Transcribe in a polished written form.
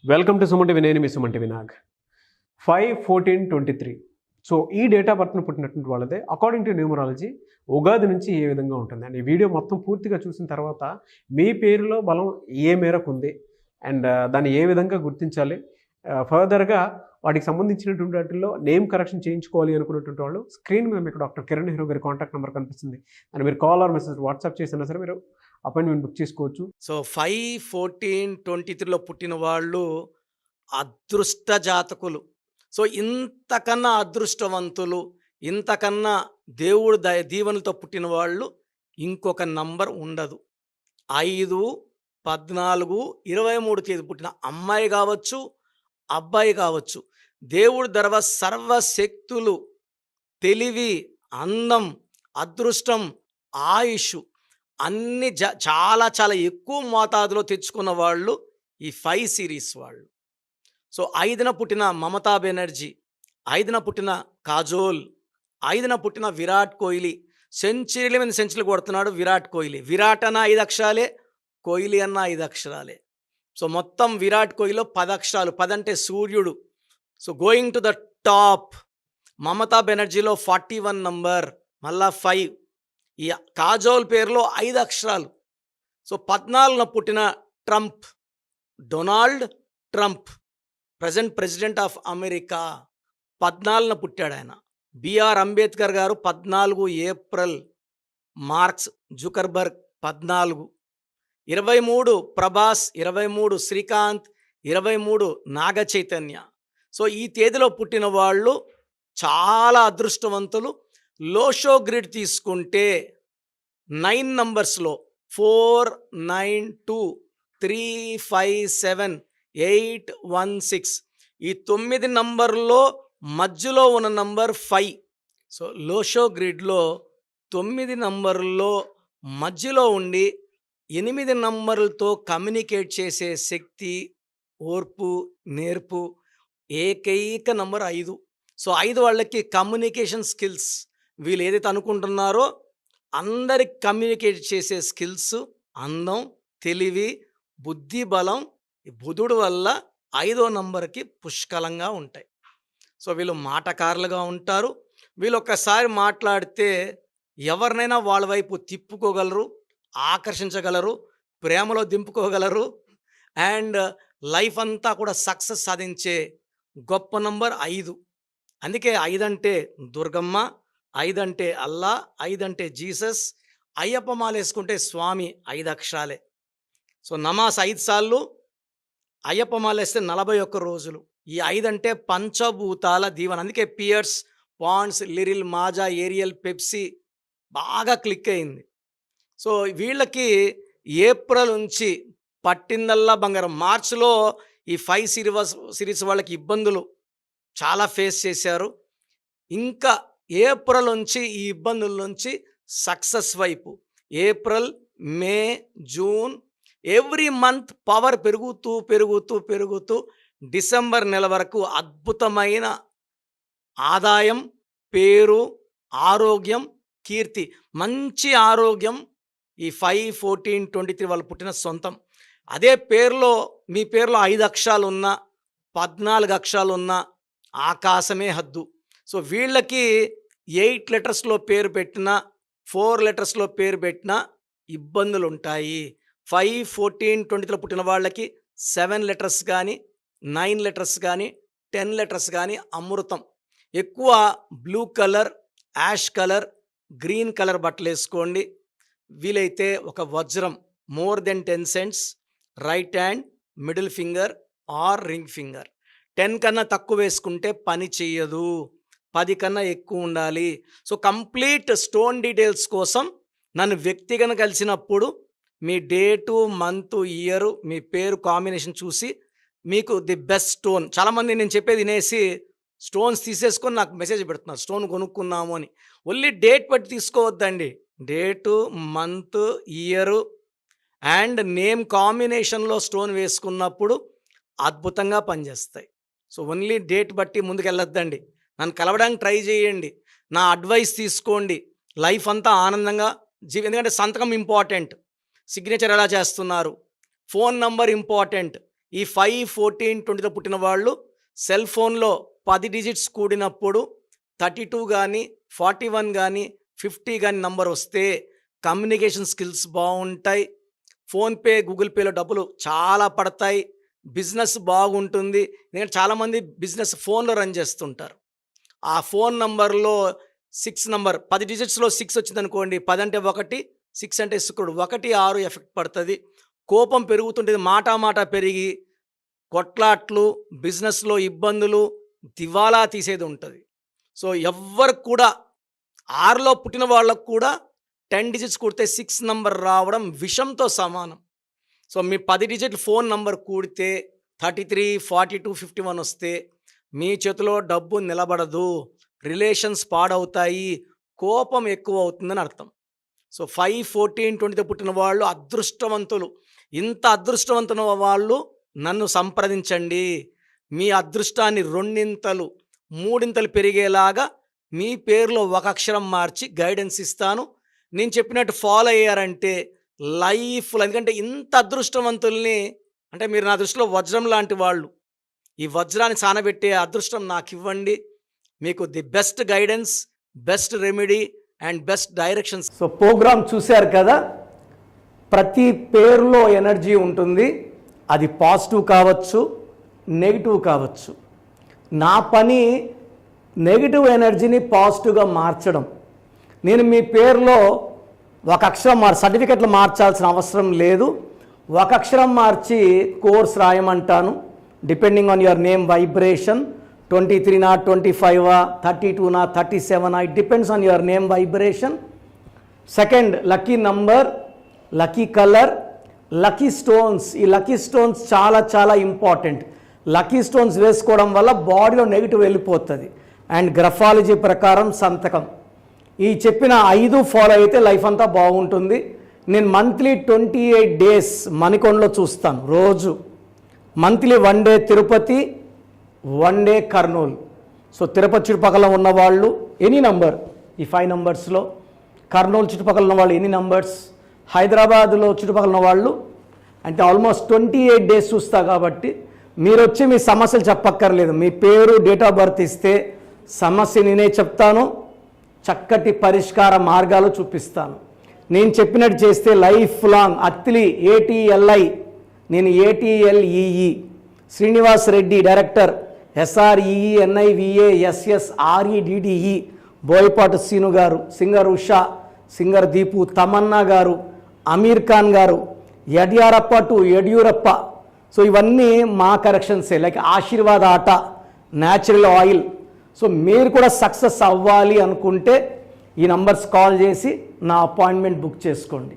Welcome to Suman TV. నేను మీ Suman TV Nag. 5/14/23. So ఈ date of బర్త్ను పుట్టినటువంటి వాళ్ళదే అకార్డింగ్ టు న్యూమరాలజీ ఉగాది నుంచి ఏ విధంగా ఉంటుంది అండ్ ఈ వీడియో మొత్తం పూర్తిగా చూసిన తర్వాత మీ పేరులో బలం ఏ మేరకు ఉంది అండ్ దాన్ని ఏ విధంగా గుర్తించాలి, ఫర్దర్గా వాటికి సంబంధించినటువంటి వాటిల్లో నేమ్ కరెక్షన్ చేయించుకోవాలి అనుకున్నటువంటి వాళ్ళు స్క్రీన్ మీద మీకు డాక్టర్ కిరణ్ హీరో గారి కాంటాక్ట్ నెంబర్ కనిపిస్తుంది అండ్ మీరు కాల్ ఆర్ మెసేజ్ వాట్సాప్ చేసినా సరే మీరు అపాయింట్మెంట్ బుక్ చేసుకోవచ్చు. సో 5/14/23లో పుట్టిన వాళ్ళు అదృష్ట జాతకులు. సో ఇంతకన్నా అదృష్టవంతులు, ఇంతకన్నా దేవుడు దీవెనలతో పుట్టిన వాళ్ళు ఇంకొక నంబర్ ఉండదు. 5, 14, 23 తేదీ పుట్టిన అమ్మాయి కావచ్చు, అబ్బాయి కావచ్చు, దేవుడి సర్వశక్తులు, తెలివి, అందం, అదృష్టం, ఆయుష్ అన్ని చాలా చాలా ఎక్కువ మోతాదులో తెచ్చుకున్న వాళ్ళు ఈ 5 సిరీస్ వాళ్ళు. సో 5న పుట్టిన మమతా బెనర్జీ, 5న పుట్టిన కాజోల్, 5న పుట్టిన విరాట్ కోహ్లీ. సెంచరీల మీద సెంచరీలు కొడుతున్నాడు విరాట్ కోహ్లీ. విరాట్ అన్న 5 అక్షరాలే, కోహ్లీ అన్న 5 అక్షరాలే. సో మొత్తం విరాట్ కోహ్లీలో 10 అక్షరాలు. 10 అంటే సూర్యుడు. So going to the top. Mamata బెనర్జీలో 41 నంబర్, మళ్ళా 5. ఈ కాజోల్ పేరులో 5 అక్షరాలు. సో 14న పుట్టిన Trump, Donald Trump, present president of America. 14న పుట్టాడు ఆయన. బిఆర్ అంబేద్కర్ గారు 14 April. Marks Zuckerberg 14. 23 Prabhas, 23 Srikanth, 23 Naga Chaitanya. So ఈ తేదీలో పుట్టిన వాళ్ళు చాలా అదృష్టవంతులు. లోషో గ్రిడ్ తీసుకుంటే 9 నంబర్స్లో 4, 9, 2, 3, 5, 7, 8, 1, 6 ఈ 9 నంబర్లో మధ్యలో ఉన్న నంబర్ 5. సో లోషో గ్రిడ్లో 9 నంబర్లో మధ్యలో ఉండి 8 నంబర్లతో కమ్యూనికేట్ చేసే శక్తి, ఓర్పు, నేర్పు ఏకైక నంబర్ 5. సో 5 వాళ్ళకి కమ్యూనికేషన్ స్కిల్స్, వీళ్ళు ఏదైతే అనుకుంటున్నారో అందరికి కమ్యూనికేట్ చేసే స్కిల్స్, అందం, తెలివి, బుద్ధి బలం ఈ బుధుడు వల్ల 5వ నంబర్కి పుష్కలంగా ఉంటాయి. సో వీళ్ళు మాటకారులుగా ఉంటారు. వీళ్ళు ఒక్కసారి మాట్లాడితే ఎవరినైనా వాళ్ళ వైపు తిప్పుకోగలరు, ఆకర్షించగలరు, ప్రేమలో దింపుకోగలరు అండ్ లైఫ్ అంతా కూడా సక్సెస్ సాధించే గొప్ప నంబర్ 5. అందుకే 5 అంటే దుర్గమ్మ, 5 అంటే అల్లా, 5 అంటే జీసస్. అయ్యప్ప మాల వేసుకుంటే స్వామి 5 అక్షరాలే. సో నమాజ్ 5 సార్లు, అయ్యప్ప మాల వేస్తే 41 రోజులు. ఈ 5 అంటే పంచభూతాల దీవెన. అందుకే Pears, Pond's, Liril, Maaza, Ariel, Pepsi బాగా క్లిక్ అయింది. సో వీళ్ళకి ఏప్రిల్ నుంచి పట్టిందల్లా బంగారం. మార్చిలో ఈ 5 సిరీస్ వాళ్ళకి ఇబ్బందులు చాలా ఫేస్ చేశారు. ఇంకా ఏప్రిల్ నుంచి ఈ ఇబ్బందుల నుంచి సక్సెస్ వైపు, ఏప్రిల్, మే, జూన్ ఎవ్రీ మంత్ పవర్ పెరుగుతూ పెరుగుతూ పెరుగుతూ డిసెంబర్ నెల వరకు అద్భుతమైన ఆదాయం, పేరు, ఆరోగ్యం, కీర్తి, మంచి ఆరోగ్యం ఈ 5/14/23 వాళ్ళు పుట్టిన సొంతం. అదే పేరులో మీ పేరులో 5 అక్షరాలు ఉన్నా, 14 అక్షరాలు ఉన్నా ఆకాశమే హద్దు. సో వీళ్ళకి 8 లెటర్స్లో పేరు పెట్టినా, 4 లెటర్స్లో పేరు పెట్టినా ఇబ్బందులు ఉంటాయి. 5/14/23లో పుట్టిన వాళ్ళకి 7 లెటర్స్ కానీ, 9 లెటర్స్ కానీ, 10 లెటర్స్ కానీ అమృతం. ఎక్కువ blue colour, ash colour, green colour బట్టలు వేసుకోండి. వీలైతే ఒక వజ్రం more than 10 cents right hand, middle finger or ring finger. 10 కన్నా తక్కువ వేసుకుంటే పని చెయ్యదు, 10 కన్నా ఎక్కువ ఉండాలి. సో కంప్లీట్ స్టోన్ డీటెయిల్స్ కోసం నన్ను వ్యక్తిగతంగా కలిసినప్పుడు మీ డేటు, మంత్, ఇయర్, మీ పేరు కాంబినేషన్ చూసి మీకు ది బెస్ట్ స్టోన్. చాలామంది నేను చెప్పేది వినేసి స్టోన్స్ తీసేసుకొని నాకు మెసేజ్ పెడుతున్నారు స్టోన్ కొనుక్కున్నాము అని. ఓన్లీ డేట్ బట్టి తీసుకోవద్దండి. Date, month, year and name కాంబినేషన్లో స్టోన్ వేసుకున్నప్పుడు అద్భుతంగా పనిచేస్తాయి. సో ఓన్లీ డేట్ బట్టి ముందుకెళ్ళొద్దండి. నన్ను కలవడానికి ట్రై చేయండి, నా అడ్వైస్ తీసుకోండి. లైఫ్ అంతా ఆనందంగా ఎందుకంటే సంతకం ఇంపార్టెంట్, సిగ్నేచర్ ఎలా చేస్తున్నారు, ఫోన్ నంబర్ ఇంపార్టెంట్, ఈ 5, 14, 20లో పుట్టిన వాళ్ళు సెల్ ఫోన్లో 10 డిజిట్స్ కూడినప్పుడు 32 కానీ 41 కానీ 50 కానీ నంబర్ వస్తే కమ్యూనికేషన్ స్కిల్స్ బాగుంటాయి. ఫోన్పే, గూగుల్ పేలో డబ్బులు చాలా పడతాయి. బిజినెస్ బాగుంటుంది. ఎందుకంటే చాలామంది బిజినెస్ ఫోన్లో రన్ చేస్తుంటారు. ఆ ఫోన్ నంబర్లో 6 నంబర్ 10 డిజిట్స్లో 6 వచ్చిందనుకోండి, 10 అంటే 1, 6 అంటే శుక్రుడు, 1, 6 ఎఫెక్ట్ పడుతుంది. కోపం పెరుగుతుంటుంది, మాట పెరిగి కొట్లాట్లు, బిజినెస్లో ఇబ్బందులు, దివాలా తీసేది ఉంటుంది. సో ఎవ్వరు కూడా 6లో పుట్టిన వాళ్ళకు కూడా 10 డిజిట్స్ కూడితే 6 నంబర్ రావడం విషంతో సమానం. సో మీ 10 డిజిట్ ఫోన్ నంబర్ కూడితే 33, 42, 51 వస్తే మీ చేతిలో డబ్బు నిలబడదు, రిలేషన్స్ పాడవుతాయి, కోపం ఎక్కువ అవుతుందని అర్థం. సో 5, 14, 20తో పుట్టిన వాళ్ళు అదృష్టవంతులు. ఇంత అదృష్టవంతుల వాళ్ళు నన్ను సంప్రదించండి. మీ అదృష్టాన్ని 2 3 పెరిగేలాగా మీ పేరులో ఒక అక్షరం మార్చి గైడెన్స్ ఇస్తాను. నేను చెప్పినట్టు ఫాలో అయ్యారంటే లైఫ్లో, ఎందుకంటే ఇంత అదృష్టవంతుల్ని, అంటే మీరు నా దృష్టిలో వజ్రం లాంటి వాళ్ళు. ఈ వజ్రాన్ని సానబెట్టే అదృష్టం నాకు ఇవ్వండి. మీకు the best guidance, best remedy and best directions. So programme చూశారు కదా, ప్రతి పేరులో ఎనర్జీ ఉంటుంది. అది పాజిటివ్ కావచ్చు, నెగిటివ్ కావచ్చు. నా పని నెగిటివ్ ఎనర్జీని పాజిటివ్గా మార్చడం. నేను మీ పేరులో ఒక అక్షరం సర్టిఫికెట్లు మార్చాల్సిన అవసరం లేదు. ఒక అక్షరం మార్చి కోర్స్ రాయమంటాను. Depending on your name vibration, 23 25 32 37, it depends on your name vibration. Second, lucky number, lucky colour, lucky stones. ఈ లక్కీ స్టోన్స్ చాలా చాలా ఇంపార్టెంట్. లక్కీ స్టోన్స్ వేసుకోవడం వల్ల బాడీలో నెగిటివ్ వెళ్ళిపోతుంది. అండ్ గ్రఫాలజీ ప్రకారం సంతకం. ఈ చెప్పిన 5 ఫాలో అయితే లైఫ్ అంతా బాగుంటుంది. నేను మంత్లీ 28 డేస్ మణికొండలో చూస్తాను రోజు. Monthly 1 day Tirupati, 1 day Kurnool. So Tirupati చుట్టుపక్కల ఉన్నవాళ్ళు ఎనీ నంబర్, ఈ 5 నంబర్స్లో, కర్నూలు చుట్టుపక్కల ఉన్న వాళ్ళు ఎనీ నంబర్స్, హైదరాబాద్లో చుట్టుపక్కల ఉన్న వాళ్ళు, అంటే ఆల్మోస్ట్ 28 డేస్ చూస్తా. కాబట్టి మీరు వచ్చి మీ సమస్యలు చెప్పక్కర్లేదు. మీ పేరు, డేట్ ఆఫ్ బర్త్ ఇస్తే సమస్య నేనే చెప్తాను, చక్కటి పరిష్కార మార్గాలు చూపిస్తాను. నేను చెప్పినట్టు చేస్తే లైఫ్ లాంగ్. అత్తిలి ATLI, నేను ATLEE, Srinivas Reddy director, SREENIVASSREDDE, Boyapati Seenu గారు, సింగర్ ఉషా, సింగర్ దీపు, తమన్నా గారు, అమీర్ ఖాన్ గారు, యడ్యారప్ప టు యడ్యూరప్ప. సో ఇవన్నీ మా కరెక్షన్సే. లైక్ ఆశీర్వాద్ ఆట, న్యాచురల్ ఆయిల్. సో మీరు కూడా సక్సెస్ అవ్వాలి అనుకుంటే ఈ నంబర్స్ కాల్ చేసి నా అపాయింట్మెంట్ బుక్ చేసుకోండి.